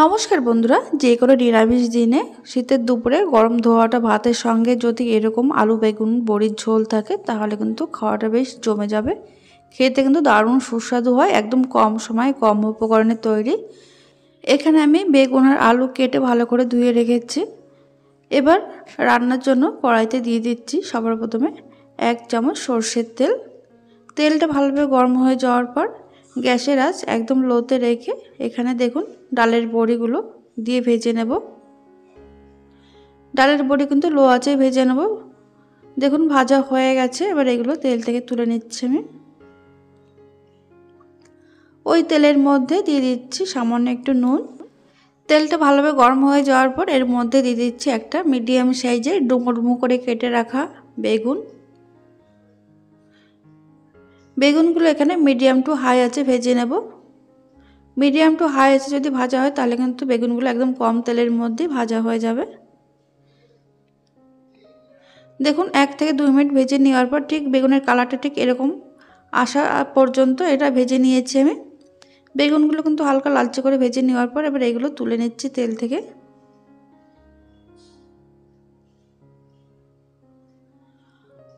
নমস্কার বন্ধুরা, যে কোনো নিরামিষ দিনে শীতের দুপুরে গরম ধোয়াটা ভাতের সঙ্গে যদি এরকম আলু বেগুন বড়ির ঝোল থাকে তাহলে কিন্তু খাওয়াটা বেশ জমে যাবে। খেতে কিন্তু দারুণ সুস্বাদু হয়, একদম কম সময়ে কম উপকরণে তৈরি। এখানে আমি বেগুন আর আলু কেটে ভালো করে ধুয়ে রেখেছি। এবার রান্নার জন্য কড়াইতে দিয়ে দিচ্ছি সবার প্রথমে 1 চামচ সরষের তেল। তেলটা ভালোভাবে গরম হয়ে যাওয়ার পর গ্যাসের আঁচ একদম লোতে রেখে এখানে দেখুন ডালের বড়িগুলো দিয়ে ভেজে নেব। ডালের বড়ি কিন্তু লো আঁচে ভেজে নেব। দেখুন ভাজা হয়ে গেছে, এবার এগুলো তেল থেকে তুলে নিচ্ছি আমি। ওই তেলের মধ্যে দিয়ে দিচ্ছি সামান্য একটু নুন। তেলটা ভালোভাবে গরম হয়ে যাওয়ার পর এর মধ্যে দিয়ে দিচ্ছি একটা মিডিয়াম সাইজের ডুমো ডুমো করে কেটে রাখা বেগুন। বেগুনগুলো এখানে মিডিয়াম টু হাই আঁচে ভেজে নেব। মিডিয়াম টু হাই আঁচে যদি ভাজা হয় তাহলে কিন্তু বেগুনগুলো একদম কম তেলের মধ্যে ভাজা হয়ে যাবে। দেখুন 1 থেকে 2 মিনিট ভেজে নেওয়ার পর ঠিক বেগুনের কালারটা ঠিক এরকম আসা পর্যন্ত এটা ভেজে নিয়েছি আমি। বেগুনগুলো কিন্তু হালকা লালচে করে ভেজে নেওয়ার পর এবার এগুলো তুলে নিচ্ছি তেল থেকে।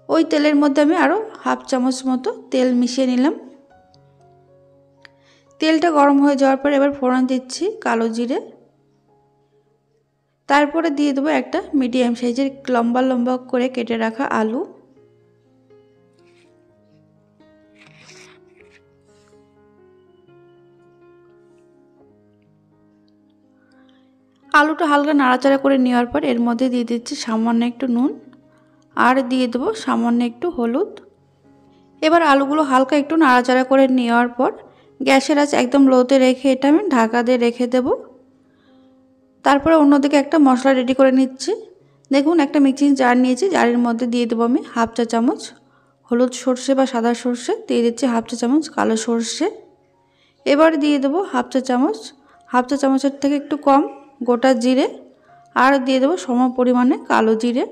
ওই তেলের মধ্যে আমি আরও হাফ চামচ মতো তেল মিশিয়ে নিলাম। তেলটা গরম হয়ে যাওয়ার পর এবার ফোড়ন দিচ্ছি কালো জিরে। তারপরে দিয়ে দেবো একটা মিডিয়াম সাইজের লম্বা লম্বা করে কেটে রাখা আলু। আলুটা হালকা নাড়াচাড়া করে নেওয়ার পর এর মধ্যে দিয়ে দিচ্ছি সামান্য একটু নুন আর দিয়ে দেবো সামান্য একটু হলুদ। এবার আলুগুলো হালকা একটু নাড়াচাড়া করে নেওয়ার পর গ্যাসের আঁচ একদম লোতে রেখে এটা আমি ঢাকা দিয়ে রেখে দেব। তারপরে অন্যদিকে একটা মশলা রেডি করে নিচ্ছি। দেখুন একটা মিক্সিং জার নিয়েছি, জারের মধ্যে দিয়ে দেবো আমি হাফ চা চামচ হলুদ সর্ষে বা সাদা সর্ষে, দিয়ে দিচ্ছি হাফ চা চামচ কালো সর্ষে। এবার দিয়ে দেবো হাফ চা চামচের থেকে একটু কম গোটা জিরে আর দিয়ে দেবো সম পরিমাণে কালো জিরে।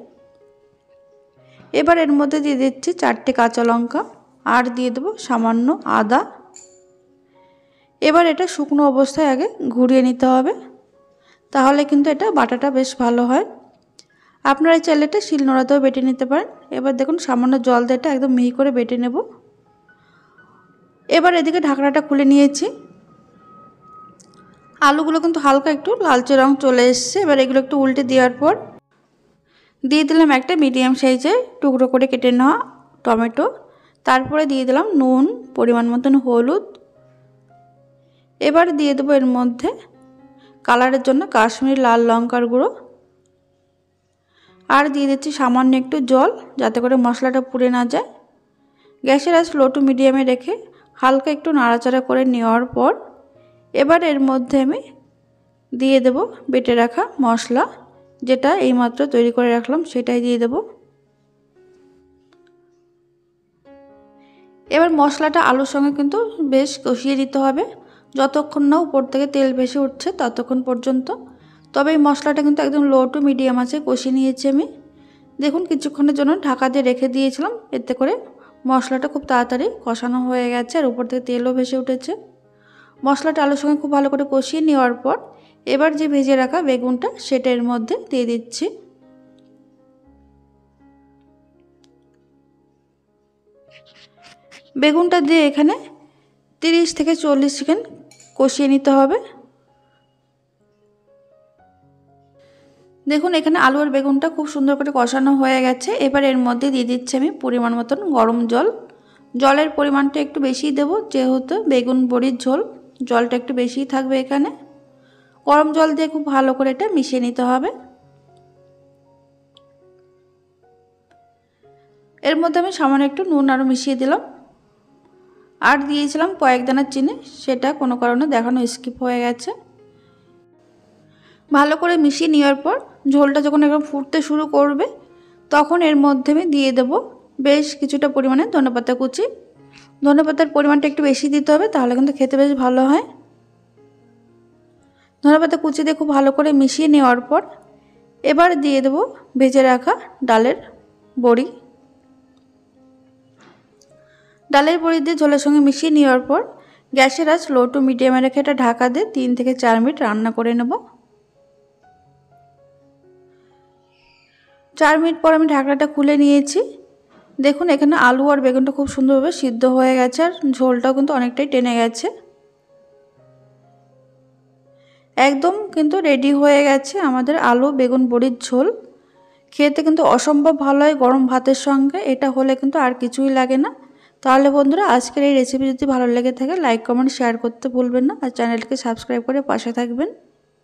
এবার এর মধ্যে দিয়ে দিচ্ছি 4টে কাঁচা লঙ্কা আর দিয়ে দেবো সামান্য আদা। এবার এটা শুকনো অবস্থায় আগে ঘুরিয়ে নিতে হবে, তাহলে কিন্তু এটা বাটাটা বেশ ভালো হয়। আপনারা এই চাইলেটা শিলনোড়াতেও বেটে নিতে পারেন। এবার দেখুন সামান্য জল দিয়ে এটা একদম মিহি করে বেটে নেব। এবার এদিকে ঢাকনাটা খুলে নিয়েছি। আলুগুলো কিন্তু হালকা একটু লালচে রং চলে এসছে। এবার এগুলো একটু উল্টে দেওয়ার পর দিয়ে দিলাম একটা মিডিয়াম সাইজের টুকরো করে কেটে নেওয়া টমেটো। তারপরে দিয়ে দিলাম নুন, পরিমাণ মতন হলুদ। এবার দিয়ে দেবো এর মধ্যে কালারের জন্য কাশ্মীরি লাল লঙ্কার গুঁড়ো আর দিয়ে দিচ্ছি সামান্য একটু জল, যাতে করে মশলাটা পুড়ে না যায়। গ্যাসের আঁচ লো টু মিডিয়ামে রেখে হালকা একটু নাড়াচাড়া করে নেওয়ার পর এবার এর মধ্যে আমি দিয়ে দেব বেটে রাখা মশলা, যেটা এইমাত্র তৈরি করে রাখলাম সেটাই দিয়ে দেব। এবার মশলাটা আলুর সঙ্গে কিন্তু বেশ কষিয়ে দিতে হবে, যতক্ষণ না উপর থেকে তেল ভেসে উঠছে ততক্ষণ পর্যন্ত। তবে এই মশলাটা কিন্তু একদম লো টু মিডিয়াম আছে কষিয়ে নিয়েছি আমি। দেখুন কিছুক্ষণের জন্য ঢাকা দিয়ে রেখে দিয়েছিলাম, এতে করে মশলাটা খুব তাড়াতাড়ি কষানো হয়ে গেছে আর উপর থেকে তেলও ভেসে উঠেছে। মশলাটা আলুর সঙ্গে খুব ভালো করে কষিয়ে নেওয়ার পর এবার যে ভেজে রাখা বেগুনটা সেটা এর মধ্যে দিয়ে দিচ্ছি। বেগুনটা দিয়ে এখানে 30 থেকে 40 সেকেন্ড কষিয়ে নিতে হবে। দেখুন এখানে আলু আর বেগুনটা খুব সুন্দর করে কষানো হয়ে গেছে। এবার এর মধ্যে দিয়ে দিচ্ছি আমি পরিমাণ মতন গরম জল। জলের পরিমাণটা একটু বেশিই দেবো, যেহেতু বেগুন বড়ির ঝোল, জলটা একটু বেশিই থাকবে এখানে। গরম জল দিয়ে খুব ভালো করে এটা মিশিয়ে নিতে হবে। এর মধ্যে আমি সামান্য একটু নুন আরও মিশিয়ে দিলাম আর দিয়েছিলাম কয়েক দানা চিনি, সেটা কোনো কারণে দেখানো স্কিপ হয়ে গেছে। ভালো করে মিশিয়ে নেওয়ার পর ঝোলটা যখন একদম ফুটতে শুরু করবে তখন এর মধ্যে আমি দিয়ে দেব বেশ কিছুটা পরিমাণে ধনেপাতা কুচি। ধনেপাতার পরিমাণটা একটু বেশি দিতে হবে, তাহলে কিন্তু খেতে বেশ ভালো হয়। ধনেপাতা কুচি দিয়ে খুব ভালো করে মিশিয়ে নেওয়ার পর এবার দিয়ে দেব ভেজে রাখা ডালের বড়ি। ডালের বড়ি দিয়ে ঝোলের সঙ্গে মিশিয়ে নেওয়ার পর গ্যাসের আঁচ লো টু মিডিয়ামে রেখে এটা ঢাকা দিয়ে 3 থেকে 4 মিনিট রান্না করে নেব। 4 মিনিট পর আমি ঢাকনাটা খুলে নিয়েছি। দেখুন এখানে আলু আর বেগুনটা খুব সুন্দরভাবে সিদ্ধ হয়ে গেছে আর ঝোলটাও কিন্তু অনেকটাই টেনে গেছে। একদম কিন্তু রেডি হয়ে গেছে আমাদের আলু বেগুন বড়ির ঝোল। খেতে কিন্তু অসম্ভব ভালো হয় গরম ভাতের সঙ্গে, এটা হলে কিন্তু আর কিছুই লাগে না। তাহলে বন্ধুরা আজকের এই রেসিপি যদি ভালো লেগে থাকে লাইক কমেন্ট শেয়ার করতে ভুলবেন না আর চ্যানেলকে সাবস্ক্রাইব করে পাশে থাকবেন।